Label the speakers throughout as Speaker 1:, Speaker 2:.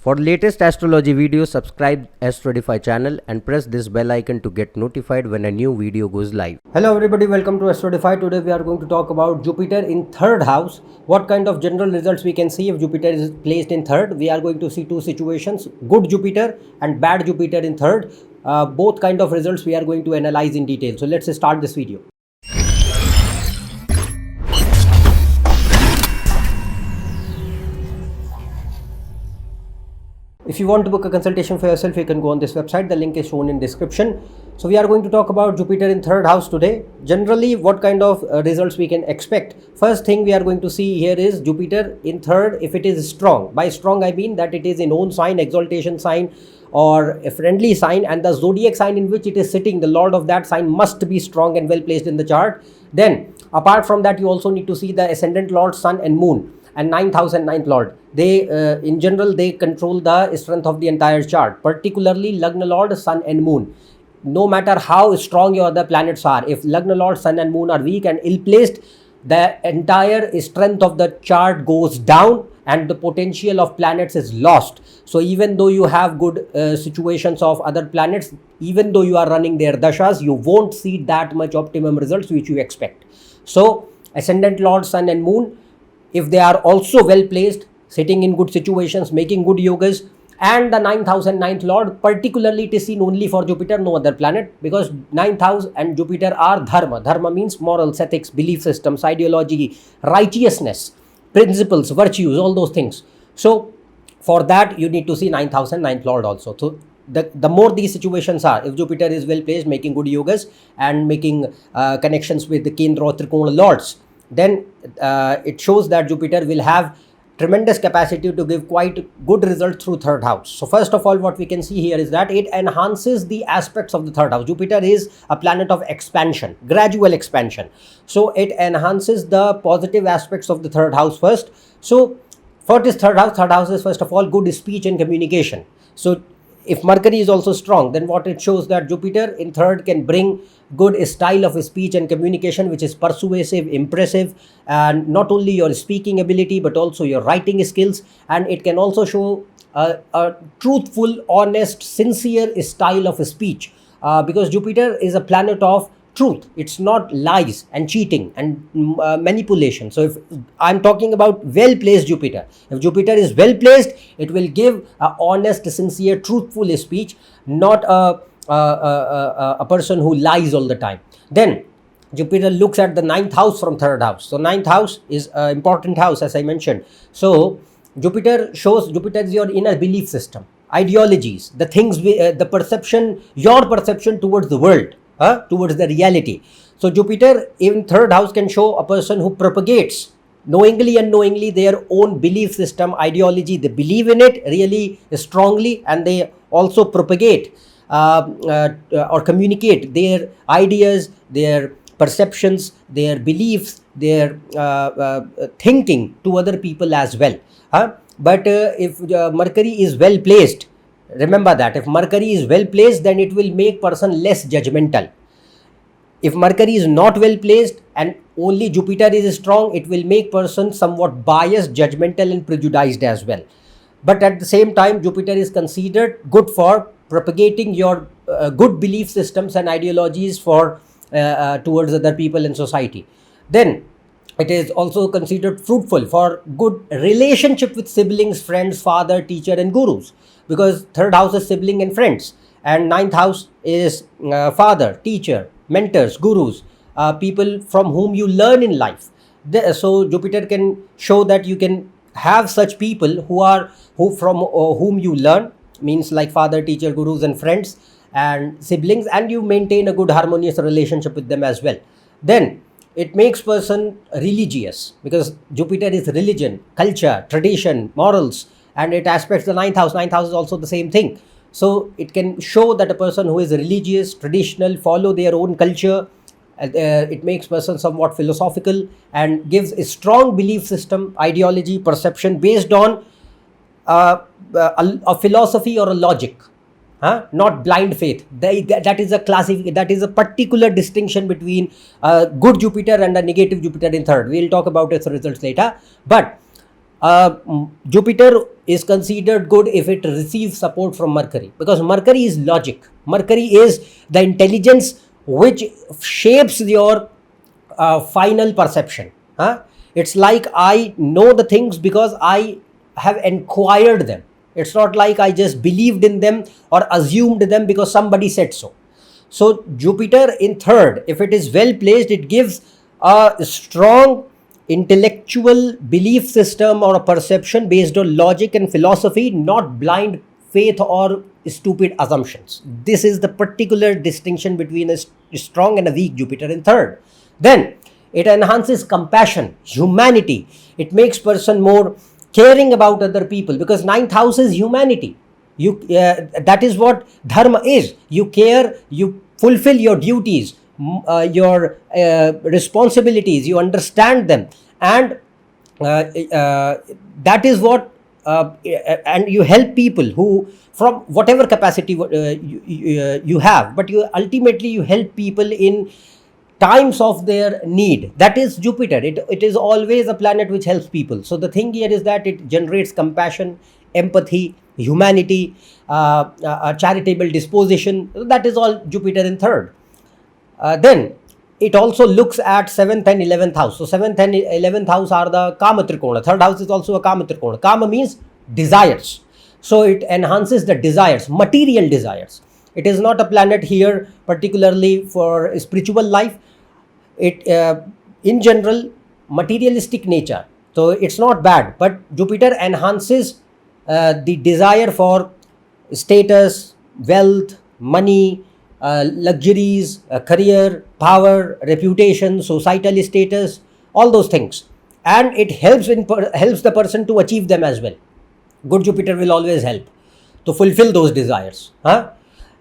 Speaker 1: For latest astrology videos, subscribe AstroEdify channel and press this bell icon to get notified when a new video goes live.
Speaker 2: Hello everybody, welcome to AstroEdify. Today we are going to talk about Jupiter in third house. What kind of general results we can see if Jupiter is placed in third. We are going to see two situations, good Jupiter and bad Jupiter in third. Both kind of results we are going to analyze in detail. So let's start this video. If you want to book a consultation for yourself, you can go on this website. The link is shown in description. So we are going to talk about Jupiter in third house today. Generally, what kind of results we can expect. First thing we are going to see here is Jupiter in third if it is strong. By strong, I mean that it is in own sign, exaltation sign, or a friendly sign, and the zodiac sign in which it is sitting, the lord of that sign must be strong and well placed in the chart. Then, apart from that, you also need to see the ascendant lord, sun and moon, and 9th house and 9th lord. They in general they control the strength of the entire chart, particularly Lagna lord, sun and moon. No matter how strong your other planets are, if Lagna lord, sun and moon are weak and ill placed, the entire strength of the chart goes down and the potential of planets is lost. So even though you have good situations of other planets, even though you are running their dashas, you won't see that much optimum results which you expect. So ascendant lord, sun and moon, if they are also well placed, sitting in good situations, making good yogas, and the 9th house and 9th lord, particularly it is seen only for Jupiter, no other planet, because 9th house and Jupiter are dharma. Dharma means morals, ethics, belief systems, ideology, righteousness, principles, virtues, all those things. So for that you need to see 9th house and 9th lord also. So the more these situations are, if Jupiter is well placed, making good yogas and making connections with the Kendra or Trikona lords, then it shows that Jupiter will have tremendous capacity to give quite good results through third house. So first of all, what we can see here is that it enhances the aspects of the third house. Jupiter is a planet of expansion, gradual expansion. So it enhances the positive aspects of the third house first. So what is third house? Third house is first of all good speech and communication. So if Mercury is also strong, then what it shows that Jupiter in third can bring good style of speech and communication which is persuasive, impressive, and not only your speaking ability but also your writing skills, and it can also show a truthful, honest, sincere style of speech because Jupiter is a planet of truth. It's not lies and cheating and manipulation. So if I'm talking about well placed Jupiter, if Jupiter is well placed, it will give a honest, sincere, truthful speech, not a person who lies all the time. Then Jupiter looks at the 9th house from third house. So 9th house is an important house, as I mentioned. So Jupiter shows, Jupiter is your inner belief system, ideologies, the things, the perception, your perception towards the world, towards the reality. So Jupiter in third house can show a person who propagates knowingly and unknowingly their own belief system, ideology. They believe in it really strongly and they also propagate or communicate their ideas, their perceptions, their beliefs, their thinking to other people as well. But if Mercury is well placed, remember that if Mercury is well placed, then it will make person less judgmental. If Mercury is not well placed and only Jupiter is strong, it will make person somewhat biased, judgmental and prejudiced as well. But at the same time, Jupiter is considered good for propagating your good belief systems and ideologies for towards other people in society. Then it is also considered fruitful for good relationship with siblings, friends, father, teacher and gurus, because third house is sibling and friends, and 9th house is father, teacher, mentors, gurus, people from whom you learn in life. So Jupiter can show that you can have such people who from whom you learn, means like father, teacher, gurus and friends and siblings, and you maintain a good harmonious relationship with them as well. Then it makes person religious because Jupiter is religion, culture, tradition, morals, and it aspects the 9th house. 9th house is also the same thing. So it can show that a person who is religious, traditional, follow their own culture. It makes person somewhat philosophical and gives a strong belief system, ideology, perception based on a philosophy or a logic. Not blind faith. That is a particular distinction between good Jupiter and a negative Jupiter in third. We'll talk about its results later. But Jupiter is considered good if it receives support from Mercury, because Mercury is logic. Mercury is the intelligence which shapes your final perception. It's like I know the things because I have inquired them. It's not like I just believed in them or assumed them because somebody said so. So Jupiter in third, if it is well placed, it gives a strong intellectual belief system or a perception based on logic and philosophy, not blind faith or stupid assumptions. This is the particular distinction between a strong and a weak Jupiter in third. Then it enhances compassion, humanity. It makes person more caring about other people, because ninth house is humanity. That is what dharma is. You care, you fulfill your duties, your responsibilities, you understand them, and that is what and you help people who, from whatever capacity you have, but you ultimately you help people in times of their need. That is Jupiter. It is always a planet which helps people. So the thing here is that it generates compassion, empathy, humanity, a charitable disposition. That is all Jupiter in third. Then it also looks at 7th and 11th house. So 7th and 11th house are the Kama Trikona. Third house is also a Kama Trikona. Kama means desires. So it enhances the desires, material desires. It is not a planet here particularly for spiritual life. It in general materialistic nature. So it's not bad, but Jupiter enhances the desire for status, wealth, money, luxuries, career, power, reputation, societal status, all those things, and it helps helps the person to achieve them as well. Good Jupiter will always help to fulfill those desires.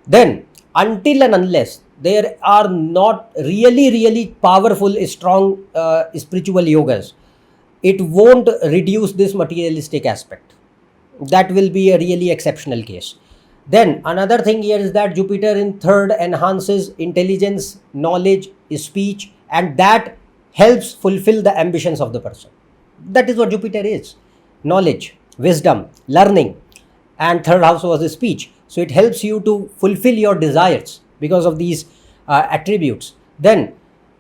Speaker 2: Then, until and unless there are not really powerful, strong spiritual yogas, it won't reduce this materialistic aspect. That will be a really exceptional case. Then another thing here is that Jupiter in third enhances intelligence, knowledge, speech, and that helps fulfill the ambitions of the person. That is what Jupiter is: knowledge, wisdom, learning, and third house was the speech. So it helps you to fulfill your desires because of these attributes. Then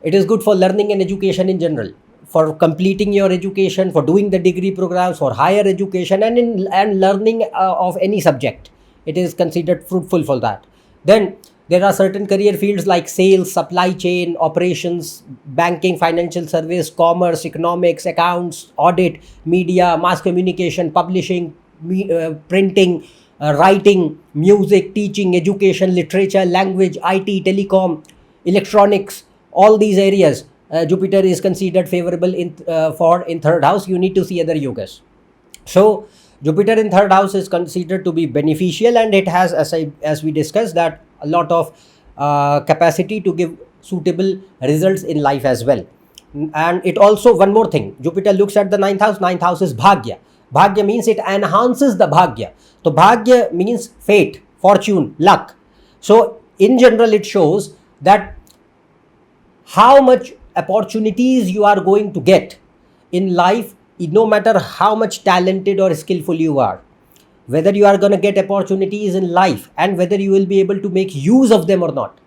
Speaker 2: it is good for learning and education in general, for completing your education, for doing the degree programs, for higher education, and learning of any subject. It is considered fruitful for that. Then there are certain career fields like sales, supply chain, operations, banking, financial service, commerce, economics, accounts, audit, media, mass communication, publishing, printing, writing, music, teaching, education, literature, language, IT, telecom, electronics, all these areas. Jupiter is considered favorable in third house. You need to see other yogas. So Jupiter in third house is considered to be beneficial, and it has, as we discussed, that a lot of capacity to give suitable results in life as well. And it also, one more thing, Jupiter looks at the ninth house. Ninth house is Bhagya. Bhagya means it enhances the Bhagya. So Bhagya means fate, fortune, luck. So in general, it shows that how much opportunities you are going to get in life, no matter how much talented or skillful you are, whether you are going to get opportunities in life and whether you will be able to make use of them or not.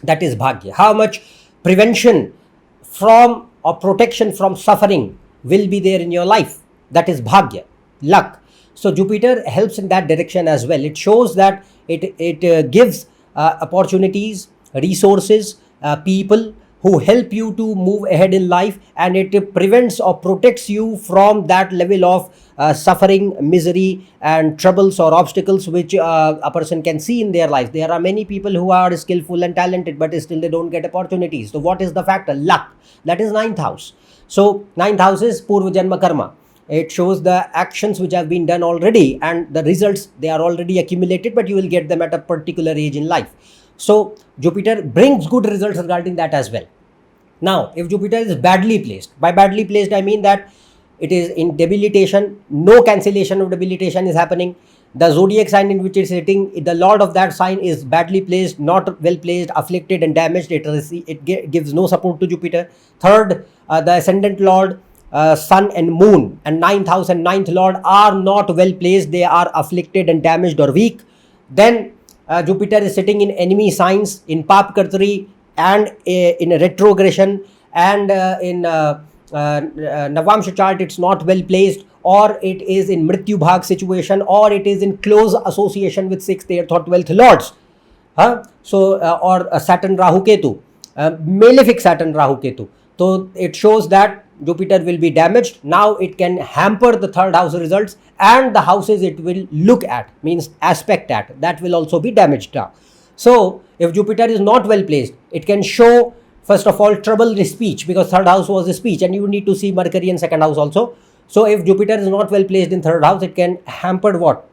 Speaker 2: That is Bhagya. How much prevention from or protection from suffering will be there in your life. That is Bhagya, luck. So Jupiter helps in that direction as well. It shows that it gives opportunities, resources, people who help you to move ahead in life, and it prevents or protects you from that level of suffering, misery, and troubles or obstacles which a person can see in their life. There are many people who are skillful and talented, but still they don't get opportunities. So what is the factor? Luck. That is ninth house. So ninth house is Purva Janma Karma. It shows the actions which have been done already, and the results, they are already accumulated, but you will get them at a particular age in life. So Jupiter brings good results regarding that as well. Now, if Jupiter is badly placed, by badly placed I mean that it is in debilitation, no cancellation of debilitation is happening. The zodiac sign in which it is sitting, the lord of that sign is badly placed, not well placed, afflicted and damaged. It gives no support to Jupiter. Third, the ascendant lord sun and moon and ninth house and ninth lord are not well placed, they are afflicted and damaged or weak. Then Jupiter is sitting in enemy signs, in Pap Kartari, and in a retrogression, and in Navamsha chart it's not well placed, or it is in Mrityu Bhag situation, or it is in close association with 6th, 8th or 12th lords. So or Saturn Rahu Ketu, malefic Saturn Rahu Ketu. So it shows that Jupiter will be damaged. Now it can hamper the third house results, and the houses it will look at, means aspect at, that will also be damaged now. So if Jupiter is not well placed, it can show, first of all, trouble in speech, because third house was the speech, and you need to see Mercury in second house also. So if Jupiter is not well placed in third house, it can hamper what?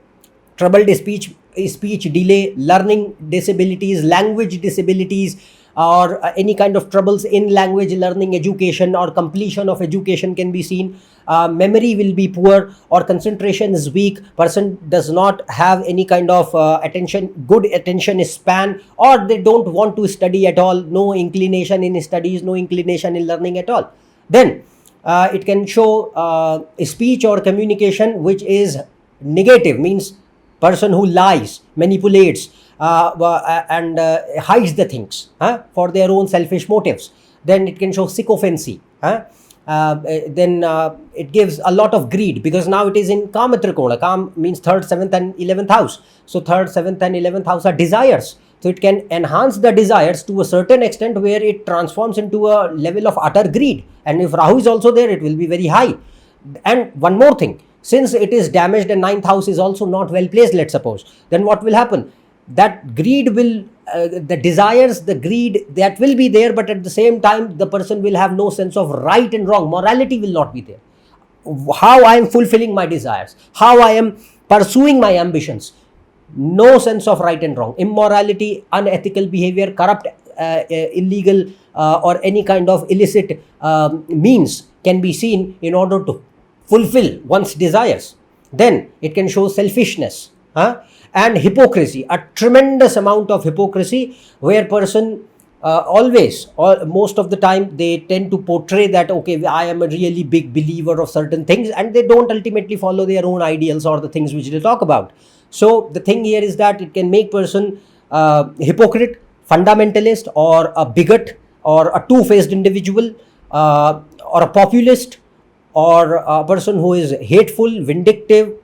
Speaker 2: Troubled speech, speech delay, learning disabilities, language disabilities, or any kind of troubles in language learning, education, or completion of education can be seen. Memory will be poor, or concentration is weak, person does not have any kind of good attention span, or they don't want to study at all, no inclination in studies, no inclination in learning at all. Then it can show speech or communication which is negative, means person who lies, manipulates, and hides the things for their own selfish motives. Then it can show sycophancy. Then it gives a lot of greed, because now it is in Kama Trikona. Kam means 3rd, 7th and 11th house. So 3rd, 7th and 11th house are desires. So it can enhance the desires to a certain extent where it transforms into a level of utter greed. And if Rahu is also there, it will be very high. And one more thing, since it is damaged and 9th house is also not well placed, let's suppose, then what will happen? That greed will, the desires, the greed, that will be there, but at the same time, the person will have no sense of right and wrong. Morality will not be there. How I am fulfilling my desires, how I am pursuing my ambitions. No sense of right and wrong. Immorality, unethical behavior, corrupt, illegal, or any kind of illicit means can be seen in order to fulfill one's desires. Then it can show selfishness. And hypocrisy, a tremendous amount of hypocrisy, where person always, or most of the time, they tend to portray that, okay, I am a really big believer of certain things, and they don't ultimately follow their own ideals or the things which they talk about. So the thing here is that it can make person hypocrite, fundamentalist, or a bigot, or a two-faced individual, or a populist, or a person who is hateful, vindictive,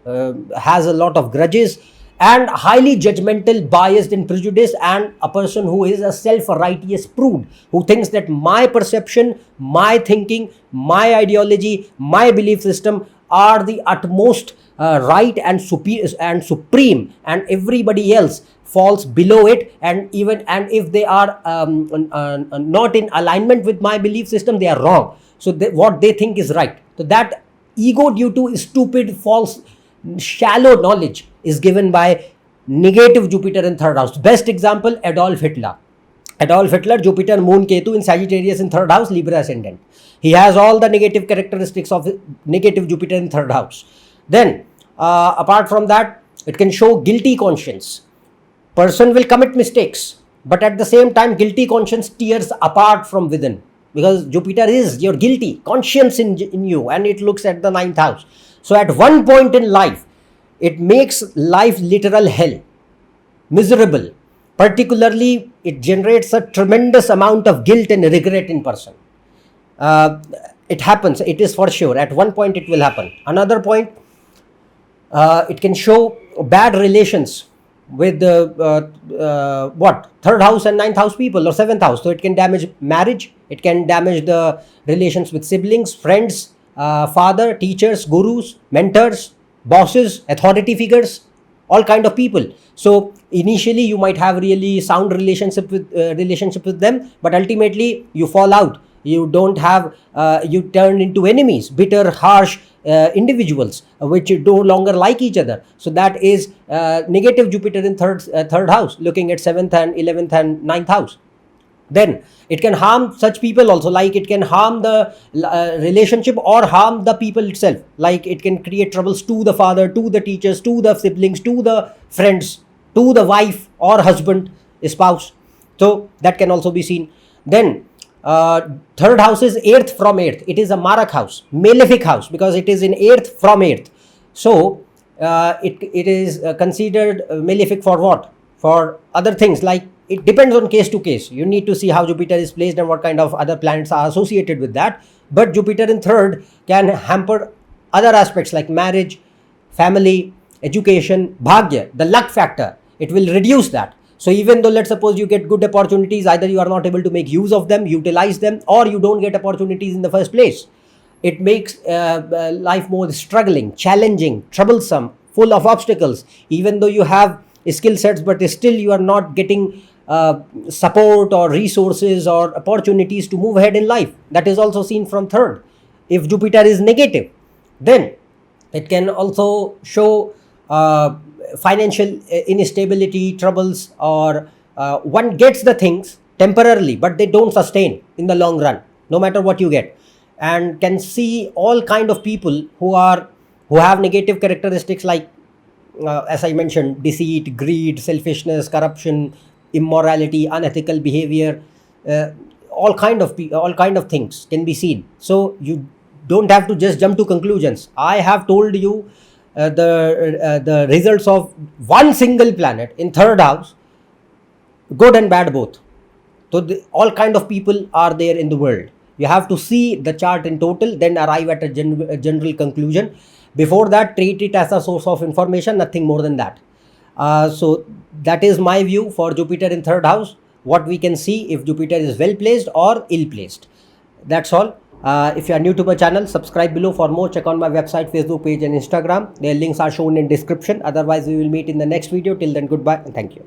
Speaker 2: has a lot of grudges, and highly judgmental, biased and prejudiced, and a person who is a self-righteous prude, who thinks that my perception, my thinking, my ideology, my belief system are the utmost right and supreme, and everybody else falls below it, and even and if they are not in alignment with my belief system, they are wrong. So what they think is right. So that ego, due to stupid, false, shallow knowledge, is given by negative Jupiter in third house. Best example, Adolf Hitler. Adolf Hitler, Jupiter, Moon, Ketu in Sagittarius in third house, Libra ascendant. He has all the negative characteristics of negative Jupiter in third house. Then, apart from that, it can show guilty conscience. Person will commit mistakes, but at the same time, guilty conscience tears apart from within, because Jupiter is your guilty conscience in you, and it looks at the 9th house. So at one point in life, it makes life literal hell, miserable. Particularly, it generates a tremendous amount of guilt and regret in person. It happens, it is for sure. At one point, it will happen. Another point, it can show bad relations with what? 3rd house and 9th house people, or 7th house. So it can damage marriage, it can damage the relations with siblings, friends, father, teachers, gurus, mentors, bosses, authority figures, all kind of people. So initially you might have really sound relationship with them, but ultimately you fall out. You don't have, you turn into enemies, bitter, harsh individuals, which no longer like each other. So that is negative Jupiter in third house, looking at 7th and 11th and 9th house. Then it can harm such people also, like it can harm the relationship or harm the people itself, like it can create troubles to the father, to the teachers, to the siblings, to the friends, to the wife or husband, spouse. So that can also be seen. Then third house is 8th from 8th. It is a Marak house, malefic house, because it is in 8th from 8th. So it is considered malefic for what? For other things, like it depends on case to case. You need to see how Jupiter is placed and what kind of other planets are associated with that. But Jupiter in third can hamper other aspects like marriage, family, education, bhagya, the luck factor. It will reduce that. So even though, let's suppose you get good opportunities, either you are not able to make use of them, utilize them, or you don't get opportunities in the first place. It makes life more struggling, challenging, troublesome, full of obstacles. Even though you have skill sets, but still you are not getting support or resources or opportunities to move ahead in life. That is also seen from third. If Jupiter is negative, then it can also show financial instability, troubles, or one gets the things temporarily, but they don't sustain in the long run, no matter what you get. And can see all kind of people who have negative characteristics like, as I mentioned, deceit, greed, selfishness, corruption, immorality, unethical behavior, all kind of things can be seen. So you don't have to just jump to conclusions. I have told you the results of one single planet in third house, good and bad both. So all kind of people are there in the world. You have to see the chart in total, then arrive at a general conclusion. Before that, treat it as a source of information, nothing more than that. So that is my view for Jupiter in third house, what we can see if Jupiter is well placed or ill placed. That's all. If you are new to my channel, subscribe below for more. Check on my website, Facebook page and Instagram. Their links are shown in description. Otherwise, we will meet in the next video. Till then, goodbye and thank you.